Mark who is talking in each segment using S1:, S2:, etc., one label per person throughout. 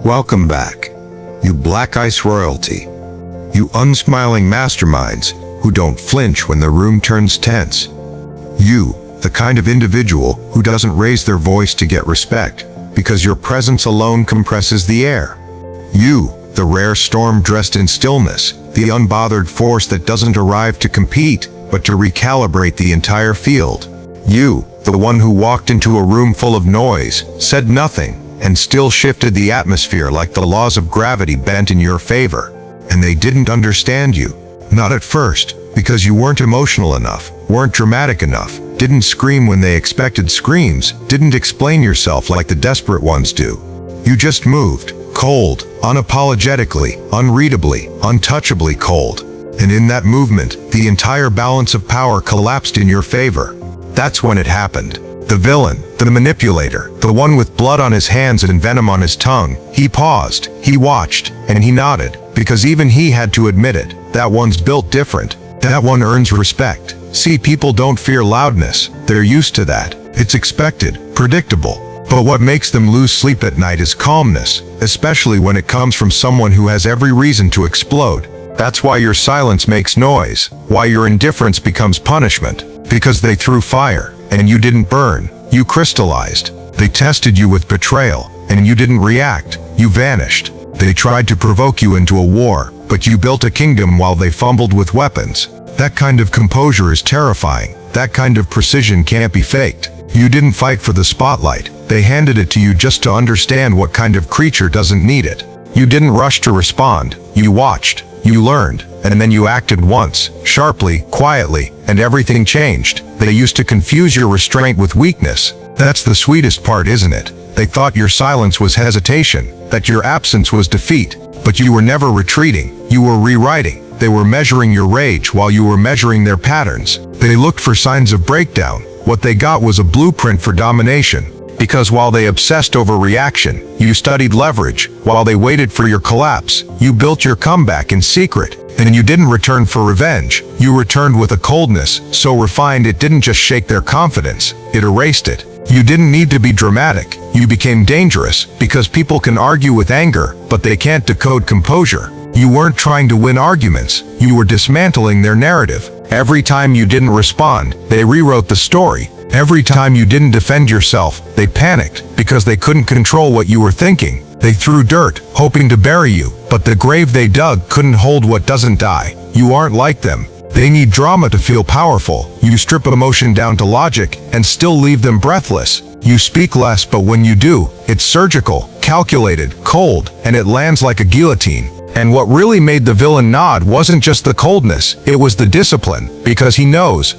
S1: Welcome back, you black ice royalty. You unsmiling masterminds who don't flinch when the room turns tense. You, the kind of individual who doesn't raise their voice to get respect, because your presence alone compresses the air. You, the rare storm dressed in stillness, the unbothered force that doesn't arrive to compete, but to recalibrate the entire field. You, the one who walked into a room full of noise, said nothing, and still shifted the atmosphere like the laws of gravity bent in your favor. And they didn't understand you. Not at first, because you weren't emotional enough, weren't dramatic enough, didn't scream when they expected screams, didn't explain yourself like the desperate ones do. You just moved, cold, unapologetically, unreadably, untouchably cold. And in that movement, the entire balance of power collapsed in your favor. That's when it happened. The villain, the manipulator, the one with blood on his hands and venom on his tongue, he paused, he watched, and he nodded, because even he had to admit it. That one's built different. That one earns respect. See, people don't fear loudness. They're used to that. It's expected, predictable. But what makes them lose sleep at night is calmness, especially when it comes from someone who has every reason to explode. That's why your silence makes noise, why your indifference becomes punishment. Because they threw fire, and you didn't burn, you crystallized. They tested you with betrayal, and you didn't react, you vanished. They tried to provoke you into a war, but you built a kingdom while they fumbled with weapons. That kind of composure is terrifying. That kind of precision can't be faked. You didn't fight for the spotlight. They handed it to you just to understand what kind of creature doesn't need it. You didn't rush to respond. You watched. You learned, and then you acted once, sharply, quietly, and everything changed. They used to confuse your restraint with weakness. That's the sweetest part, isn't it? They thought your silence was hesitation, that your absence was defeat. But you were never retreating, you were rewriting. They were measuring your rage while you were measuring their patterns. They looked for signs of breakdown. What they got was a blueprint for domination. Because while they obsessed over reaction, you studied leverage. While they waited for your collapse, you built your comeback in secret. And you didn't return for revenge. You returned with a coldness so refined it didn't just shake their confidence, it erased it. You didn't need to be dramatic. You became dangerous because people can argue with anger, but they can't decode composure. You weren't trying to win arguments. You were dismantling their narrative. Every time you didn't respond, they rewrote the story. Every time you didn't defend yourself, they panicked because they couldn't control what you were thinking. They threw dirt, hoping to bury you, but the grave they dug couldn't hold what doesn't die. You aren't like them. They need drama to feel powerful. You strip emotion down to logic and still leave them breathless. You speak less, but when you do, it's surgical, calculated, cold, and it lands like a guillotine. And what really made the villain nod wasn't just the coldness, it was the discipline. Because he knows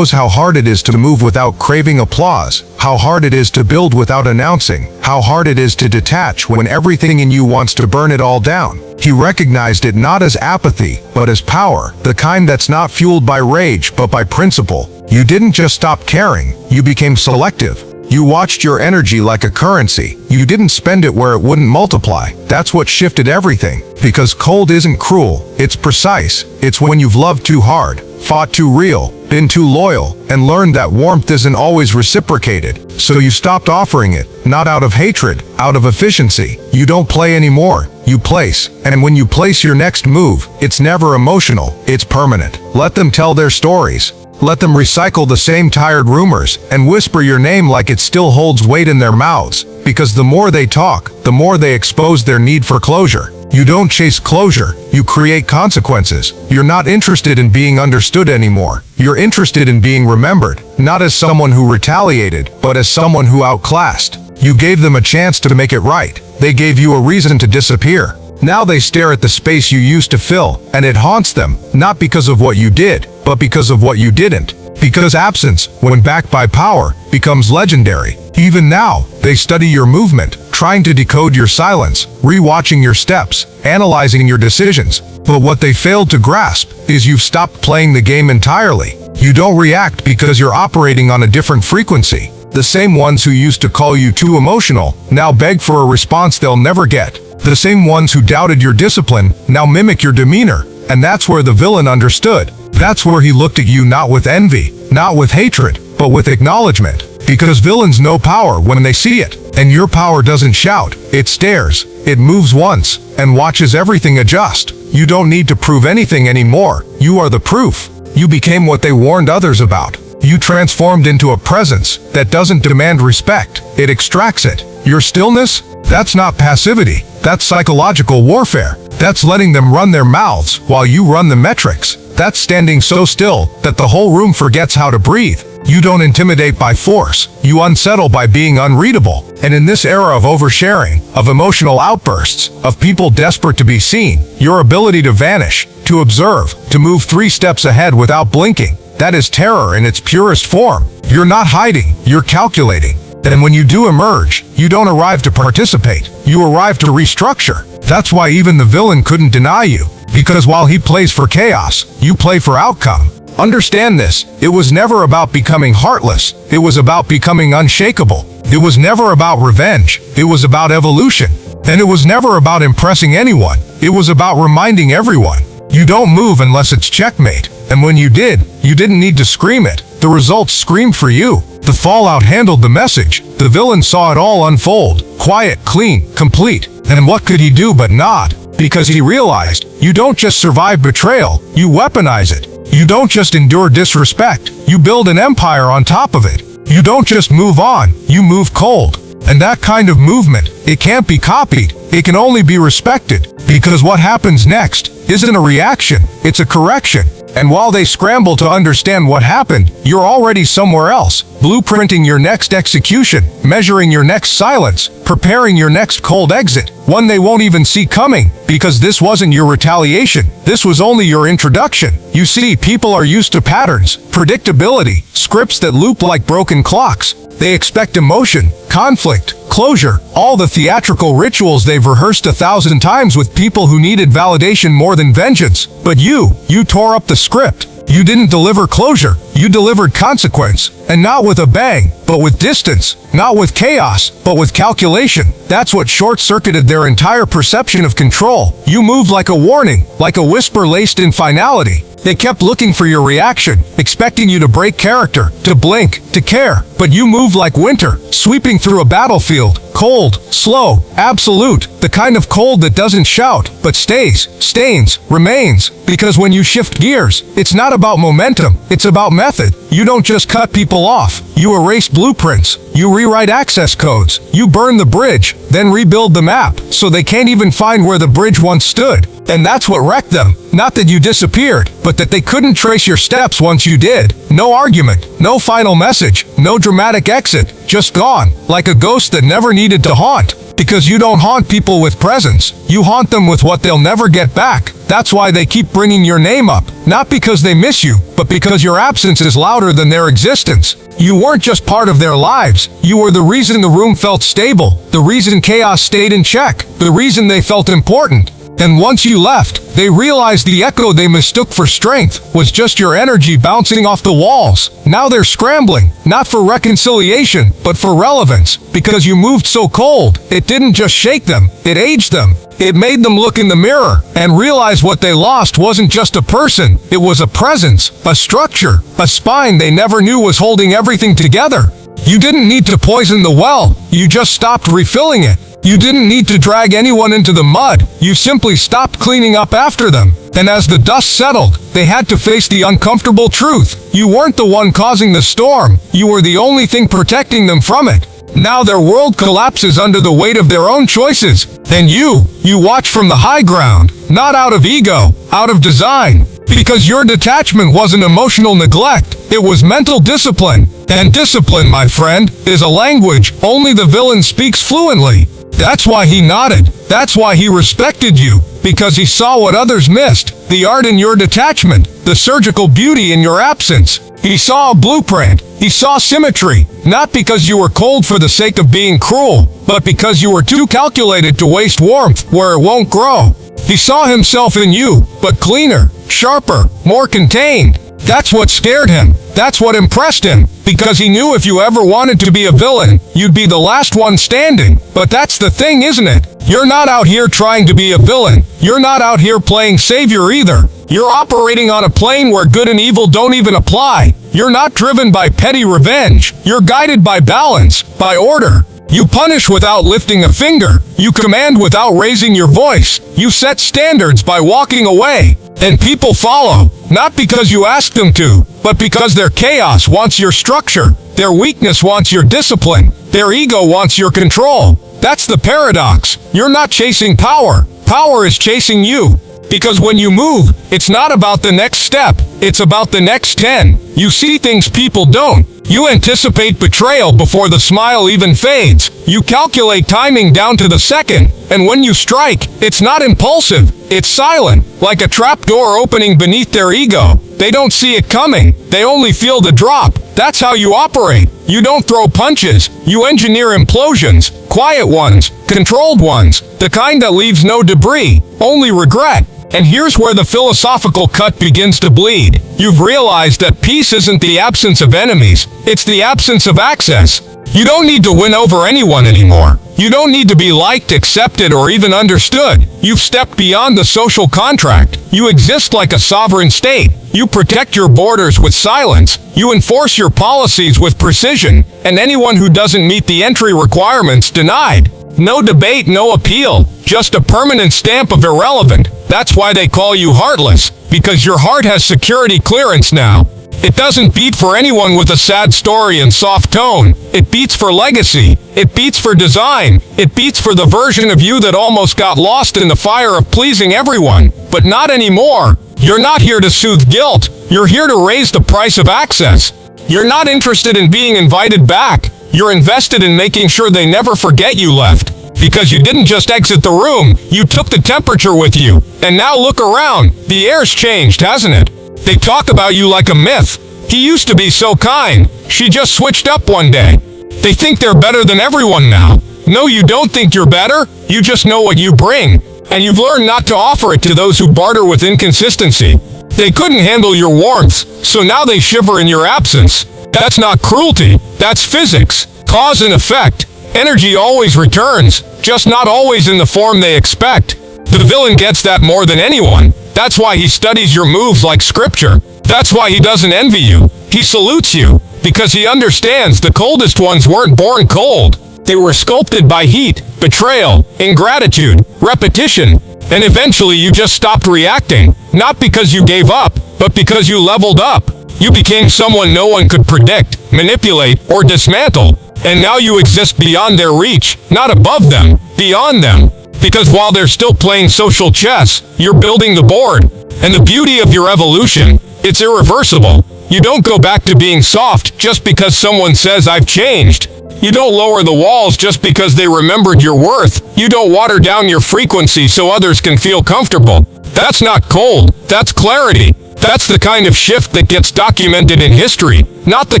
S1: how hard it is to move without craving applause, how hard it is to build without announcing, how hard it is to detach when everything in you wants to burn it all down. He recognized it not as apathy, but as power, the kind that's not fueled by rage, but by principle. You didn't just stop caring, you became selective. You watched your energy like a currency. You didn't spend it where it wouldn't multiply. That's what shifted everything. Because cold isn't cruel, it's precise. It's when you've loved too hard, fought too real, been too loyal, and learned that warmth isn't always reciprocated. So you stopped offering it, not out of hatred, out of efficiency. You don't play anymore, you place. And when you place your next move, it's never emotional, it's permanent. Let them tell their stories. Let them recycle the same tired rumors and whisper your name like it still holds weight in their mouths. Because the more they talk, the more they expose their need for closure. You don't chase closure, you create consequences. You're not interested in being understood anymore. You're interested in being remembered, not as someone who retaliated, but as someone who outclassed. You gave them a chance to make it right. They gave you a reason to disappear. Now they stare at the space you used to fill, and it haunts them, not because of what you did, but because of what you didn't. Because absence, when backed by power, becomes legendary. Even now, they study your movement, trying to decode your silence, rewatching your steps, analyzing your decisions. But what they failed to grasp is you've stopped playing the game entirely. You don't react because you're operating on a different frequency. The same ones who used to call you too emotional now beg for a response they'll never get. The same ones who doubted your discipline now mimic your demeanor. And that's where the villain understood. That's where he looked at you not with envy, not with hatred, but with acknowledgement.
S2: Because villains know power when they see it. And your power doesn't shout, it stares. It moves once and watches everything adjust. You don't need to prove anything anymore. You are the proof. You became what they warned others about. You transformed into a presence that doesn't demand respect. It extracts it. Your stillness? That's not passivity. That's psychological warfare. That's letting them run their mouths while you run the metrics. That's standing so still that the whole room forgets how to breathe. You don't intimidate by force. You unsettle by being unreadable. And in this era of oversharing, of emotional outbursts, of people desperate to be seen, your ability to vanish, to observe, to move 3 steps ahead without blinking, that is terror in its purest form. You're not hiding, you're calculating. And when you do emerge, you don't arrive to participate. You arrive to restructure. That's why even the villain couldn't deny you. Because while he plays for chaos, you play for outcome. Understand this, it was never about becoming heartless. It was about becoming unshakable. It was never about revenge. It was about evolution. And it was never about impressing anyone. It was about reminding everyone. You don't move unless it's checkmate. And when you did, you didn't need to scream it. The results screamed for you. The fallout handled the message. The villain saw it all unfold. Quiet, clean, complete. And what could he do but nod? Because he realized, you don't just survive betrayal, you weaponize it. You don't just endure disrespect, you build an empire on top of it. You don't just move on, you move cold. And that kind of movement, it can't be copied, it can only be respected. Because what happens next isn't a reaction, it's a correction. And while they scramble to understand what happened, you're already somewhere else, blueprinting your next execution, measuring your next silence, preparing your next cold exit, one they won't even see coming, because this wasn't your retaliation, this was only your introduction. You see, people are used to patterns, predictability, scripts that loop like broken clocks. They expect emotion, conflict, closure, all the theatrical rituals they've rehearsed 1,000 times with people who needed validation more than vengeance. But you tore up the script. You didn't deliver closure, you delivered consequence. And not with a bang, but with distance. Not with chaos, but with calculation. That's what short-circuited their entire perception of control. You moved like a warning, like a whisper laced in finality. They kept looking for your reaction, expecting you to break character, to blink, to care. But you moved like winter, sweeping through a battlefield. Cold, slow, absolute. The kind of cold that doesn't shout, but stays, stains, remains. Because when you shift gears, it's not about momentum, it's about method. You don't just cut people off. You erase blueprints. You rewrite access codes. You burn the bridge, then rebuild the map, so they can't even find where the bridge once stood. And that's what wrecked them. Not that you disappeared, but that they couldn't trace your steps once you did. No argument, no final message, no dramatic exit, just gone, like a ghost that never needed to haunt. Because you don't haunt people with presence, you haunt them with what they'll never get back. That's why they keep bringing your name up, not because they miss you, but because your absence is louder than their existence. You weren't just part of their lives, you were the reason the room felt stable, the reason chaos stayed in check, the reason they felt important. And once you left, they realized the echo they mistook for strength was just your energy bouncing off the walls. Now they're scrambling, not for reconciliation, but for relevance. Because you moved so cold, it didn't just shake them, it aged them. It made them look in the mirror and realize what they lost wasn't just a person, it was a presence, a structure, a spine they never knew was holding everything together. You didn't need to poison the well, you just stopped refilling it. You didn't need to drag anyone into the mud, you simply stopped cleaning up after them. And as the dust settled, they had to face the uncomfortable truth. You weren't the one causing the storm, you were the only thing protecting them from it. Now their world collapses under the weight of their own choices. And you watch from the high ground, not out of ego, out of design. Because your detachment wasn't emotional neglect, it was mental discipline. And discipline, my friend, is a language only the villain speaks fluently. That's why he nodded. That's why he respected you. Because he saw what others missed. The art in your detachment. The surgical beauty in your absence. He saw a blueprint. He saw symmetry. Not because you were cold for the sake of being cruel, but because you were too calculated to waste warmth where it won't grow. He saw himself in you, but cleaner, sharper, more contained. That's what scared him. That's what impressed him. Because he knew if you ever wanted to be a villain, you'd be the last one standing. But that's the thing, isn't it? You're not out here trying to be a villain. You're not out here playing savior either. You're operating on a plane where good and evil don't even apply. You're not driven by petty revenge. You're guided by balance, by order. You punish without lifting a finger. You command without raising your voice. You set standards by walking away. And people follow, not because you ask them to, but because their chaos wants your structure. Their weakness wants your discipline. Their ego wants your control. That's the paradox. You're not chasing power. Power is chasing you. Because when you move, it's not about the next step. It's about the next 10. You see things people don't. You anticipate betrayal before the smile even fades. You calculate timing down to the second. And when you strike, it's not impulsive. It's silent, like a trapdoor opening beneath their ego. They don't see it coming. They only feel the drop. That's how you operate. You don't throw punches. You engineer implosions. Quiet ones. Controlled ones. The kind that leaves no debris. Only regret. And here's where the philosophical cut begins to bleed. You've realized that peace isn't the absence of enemies. It's the absence of access. You don't need to win over anyone anymore. You don't need to be liked, accepted, or even understood. You've stepped beyond the social contract. You exist like a sovereign state. You protect your borders with silence. You enforce your policies with precision. And anyone who doesn't meet the entry requirements denied. No debate, no appeal. Just a permanent stamp of irrelevant. That's why they call you heartless. Because your heart has security clearance now. It doesn't beat for anyone with a sad story and soft tone. It beats for legacy. It beats for design. It beats for the version of you that almost got lost in the fire of pleasing everyone. But not anymore. You're not here to soothe guilt. You're here to raise the price of access. You're not interested in being invited back. You're invested in making sure they never forget you left. Because you didn't just exit the room, you took the temperature with you. And now look around. The air's changed, hasn't it? They talk about you like a myth. He used to be so kind. She just switched up one day. They think they're better than everyone now. No, you don't think you're better. You just know what you bring. And you've learned not to offer it to those who barter with inconsistency. They couldn't handle your warmth, so now they shiver in your absence. That's not cruelty. That's physics. Cause and effect. Energy always returns, just not always in the form they expect. The villain gets that more than anyone. That's why he studies your moves like scripture. That's why he doesn't envy you. He salutes you, because he understands the coldest ones weren't born cold. They were sculpted by heat, betrayal, ingratitude, repetition. And eventually you just stopped reacting, not because you gave up, but because you leveled up. You became someone no one could predict, manipulate, or dismantle. And now you exist beyond their reach, not above them, beyond them. Because while they're still playing social chess, you're building the board. And the beauty of your evolution, it's irreversible. You don't go back to being soft just because someone says I've changed. You don't lower the walls just because they remembered your worth. You don't water down your frequency so others can feel comfortable. That's not cold, that's clarity. That's the kind of shift that gets documented in history, not the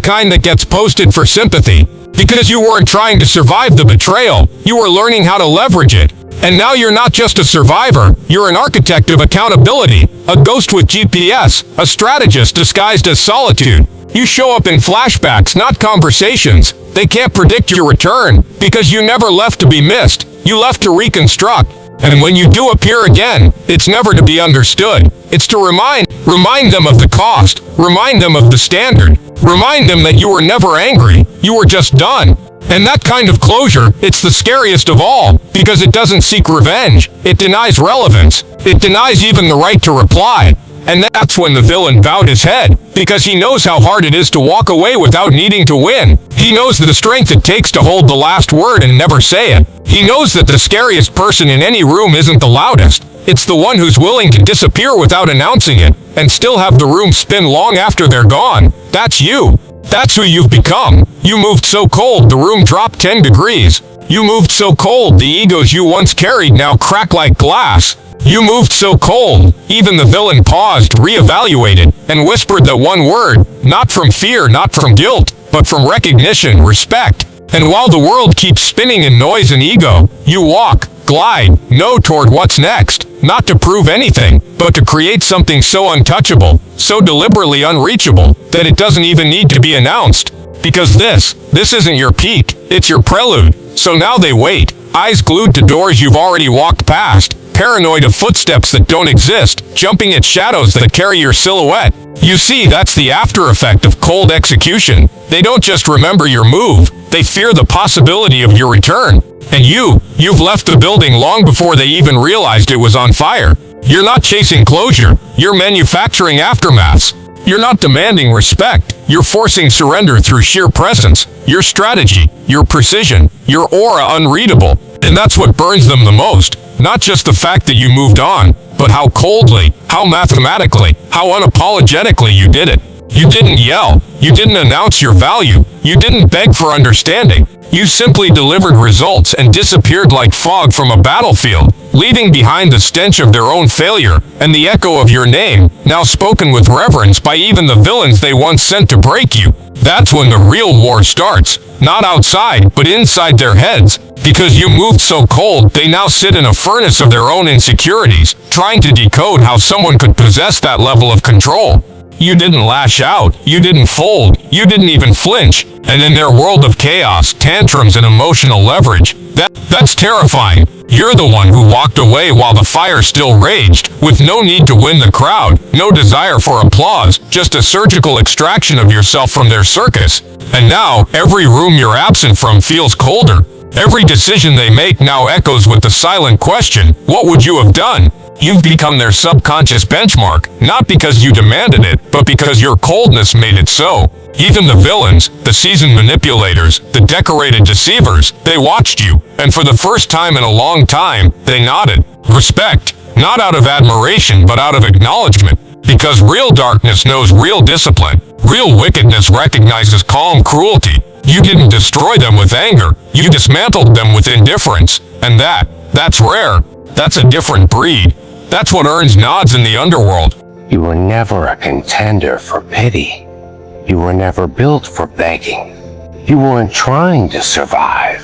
S2: kind that gets posted for sympathy. Because you weren't trying to survive the betrayal, you were learning how to leverage it. And now you're not just a survivor, you're an architect of accountability, a ghost with GPS, a strategist disguised as solitude. You show up in flashbacks, not conversations. They can't predict your return, because you never left to be missed. You left to reconstruct. And when you do appear again, it's never to be understood. It's to remind them of the cost, remind them of the standard, remind them that you were never angry, you were just done. And that kind of closure, it's the scariest of all, because it doesn't seek revenge, it denies relevance, it denies even the right to reply. And that's when the villain bowed his head, because he knows how hard it is to walk away without needing to win. He knows the strength it takes to hold the last word and never say it. He knows that the scariest person in any room isn't the loudest. It's the one who's willing to disappear without announcing it, and still have the room spin long after they're gone. That's you. That's who you've become. You moved so cold the room dropped 10 degrees. You moved so cold the egos you once carried now crack like glass. You moved so cold, even the villain paused, reevaluated, and whispered that one word, not from fear, not from guilt, but from recognition, respect. And while the world keeps spinning in noise and ego, you walk, glide, know toward what's next, not to prove anything, but to create something so untouchable, so deliberately unreachable, that it doesn't even need to be announced. Because this isn't your peak, it's your prelude. So now they wait.
S3: eyes glued to doors you've already walked past, paranoid of footsteps that don't exist, jumping at shadows that carry your silhouette. You see, that's the after effect of cold execution. They don't just remember your move, they fear the possibility of your return. And you've left the building long before they even realized it was on fire. You're not chasing closure, you're manufacturing aftermaths. You're not demanding respect, you're forcing surrender through sheer presence, your strategy, your precision, your aura unreadable. And that's what burns them the most. Not just the fact that you moved on, but how coldly, how mathematically, how unapologetically you did it. You didn't yell, you didn't announce your value, you didn't beg for understanding. You simply delivered results and disappeared like fog from a battlefield, leaving behind the stench of their own failure and the echo of your name, now spoken with reverence by even the villains they once sent to break you. That's when the real war starts, not outside, but inside their heads. Because you moved so cold, they now sit in a furnace of their own insecurities, trying to decode how someone could possess that level of control. You didn't lash out, you didn't fold, you didn't even flinch, and in their world of chaos, tantrums, and emotional leverage, that's terrifying. You're the one who walked away while the fire still raged, with no need to win the crowd, no desire for applause, just a surgical extraction of yourself from their circus. And now, every room you're absent from feels colder. Every decision they make now echoes with the silent question, what would you have done? You've become their subconscious benchmark, not because you demanded it, but because your coldness made it so. Even the villains, the seasoned manipulators, the decorated deceivers, they watched you, and for the first time in a long time, they nodded. Respect, not out of admiration, but out of acknowledgement. Because real darkness knows real discipline. Real wickedness recognizes calm cruelty. You didn't destroy them with anger, you dismantled them with indifference. And that's rare. That's a different breed. That's what earns nods in the underworld.
S4: You were never a contender for pity. You were never built for begging. You weren't trying to survive.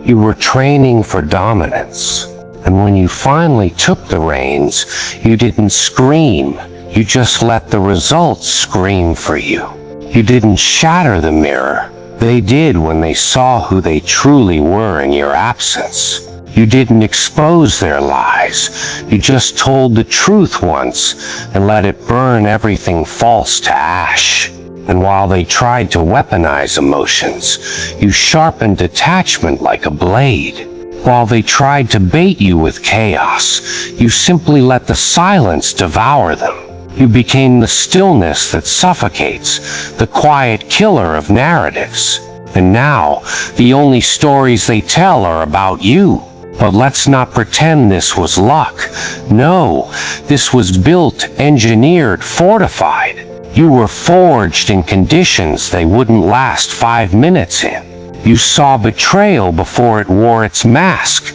S4: You were training for dominance. And when you finally took the reins, you didn't scream. You just let the results scream for you. You didn't shatter the mirror. They did when they saw who they truly were in your absence. You didn't expose their lies. You just told the truth once and let it burn everything false to ash. And while they tried to weaponize emotions, you sharpened detachment like a blade. While they tried to bait you with chaos, you simply let the silence devour them. You became the stillness that suffocates, the quiet killer of narratives. And now, the only stories they tell are about you. But let's not pretend this was luck. No, this was built, engineered, fortified. You were forged in conditions they wouldn't last 5 minutes in. You saw betrayal before it wore its mask.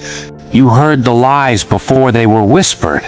S4: You heard the lies before they were whispered.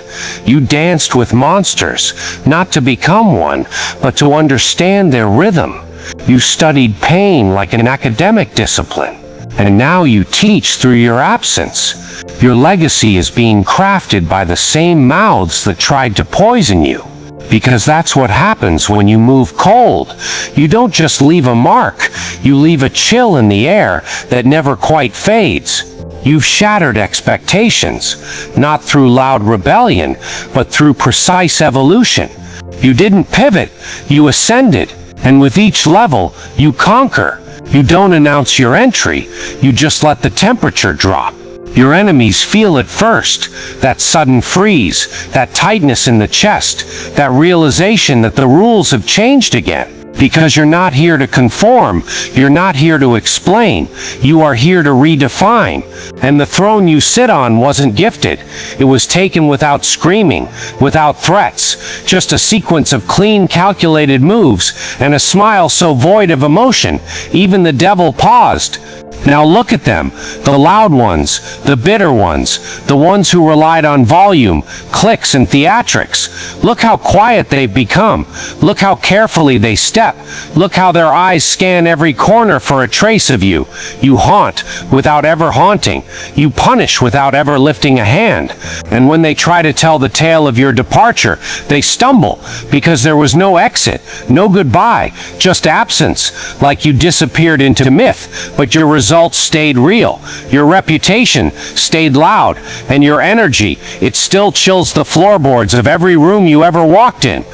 S4: You danced with monsters, not to become one, but to understand their rhythm. You studied pain like an academic discipline. And now you teach through your absence. Your legacy is being crafted by the same mouths that tried to poison you. Because that's what happens when you move cold. You don't just leave a mark, you leave a chill in the air that never quite fades. You've shattered expectations, not through loud rebellion, but through precise evolution. You didn't pivot, you ascended, and with each level, you conquer. You don't announce your entry, you just let the temperature drop. Your enemies feel it first, that sudden freeze, that tightness in the chest, that realization that the rules have changed again. Because you're not here to conform, you're not here to explain, you are here to redefine. And the throne you sit on wasn't gifted, it was taken without screaming, without threats, just a sequence of clean, calculated moves, and a smile so void of emotion, even the devil paused. Now look at them, the loud ones, the bitter ones, the ones who relied on volume, clicks, and theatrics. Look how quiet they've become. Look how carefully they step. step. Look how their eyes scan every corner for a trace of you. You haunt without ever haunting. You punish without ever lifting a hand. And when they try to tell the tale of your departure, they stumble because there was no exit, no goodbye, just absence, like you disappeared into myth, but your results stayed real. Your reputation stayed loud, and your energy, it still chills the floorboards of every room you ever walked in.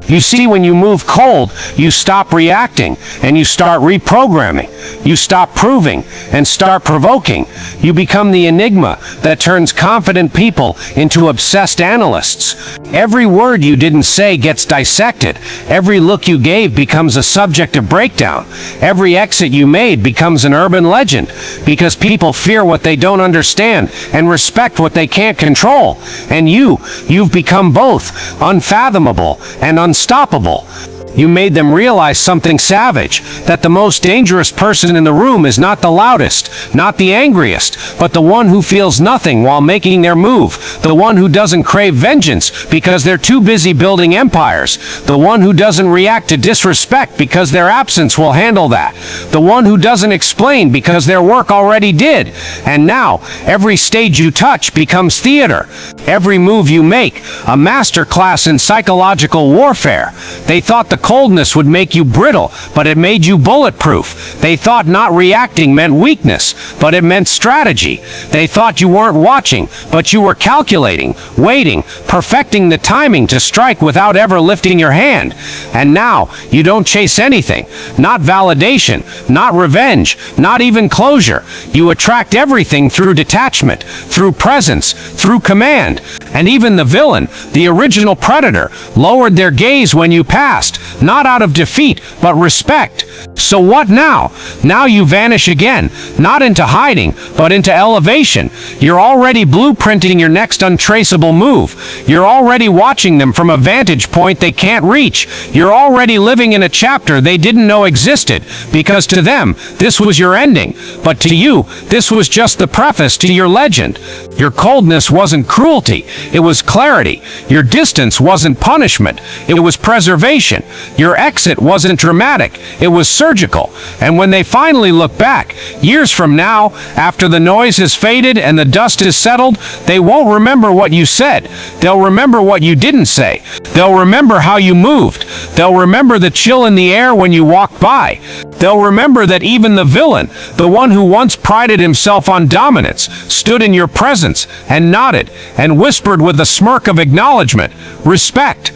S4: You see, when you move cold, you stop reacting, and you start reprogramming. You stop proving, and start provoking. You become the enigma that turns confident people into obsessed analysts. Every word you didn't say gets dissected. Every look you gave becomes a subject of breakdown. Every exit you made becomes an urban legend, because people fear what they don't understand and respect what they can't control. And you've become both unfathomable and unstoppable. You made them realize something savage, that the most dangerous person in the room is not the loudest, not the angriest, but the one who feels nothing while making their move, the one who doesn't crave vengeance because they're too busy building empires, the one who doesn't react to disrespect because their absence will handle that, the one who doesn't explain because their work already did. And now, every stage you touch becomes theater. Every move you make, a master class in psychological warfare. They thought the coldness would make you brittle, but it made you bulletproof. They thought not reacting meant weakness, but it meant strategy. They thought you weren't watching, but you were calculating, waiting, perfecting the timing to strike without ever lifting your hand. And now, you don't chase anything. Not validation, not revenge, not even closure. You attract everything through detachment, through presence, through command. And even the villain, the original predator, lowered their gaze when you passed, not out of defeat, but respect. So what now? Now you vanish again, not into hiding, but into elevation. You're already blueprinting your next untraceable move. You're already watching them from a vantage point they can't reach. You're already living in a chapter they didn't know existed, because to them, this was your ending. But to you, this was just the preface to your legend. Your coldness wasn't cruelty, it was clarity. Your distance wasn't punishment, it was preservation. Your exit wasn't dramatic, it was surgical. And when they finally look back, years from now, after the noise has faded and the dust is settled, they won't remember what you said. They'll remember what you didn't say. They'll remember how you moved. They'll remember the chill in the air when you walked by. They'll remember that even the villain, the one who once prided himself on dominance, stood in your presence and nodded and whispered with a smirk of acknowledgement, "Respect."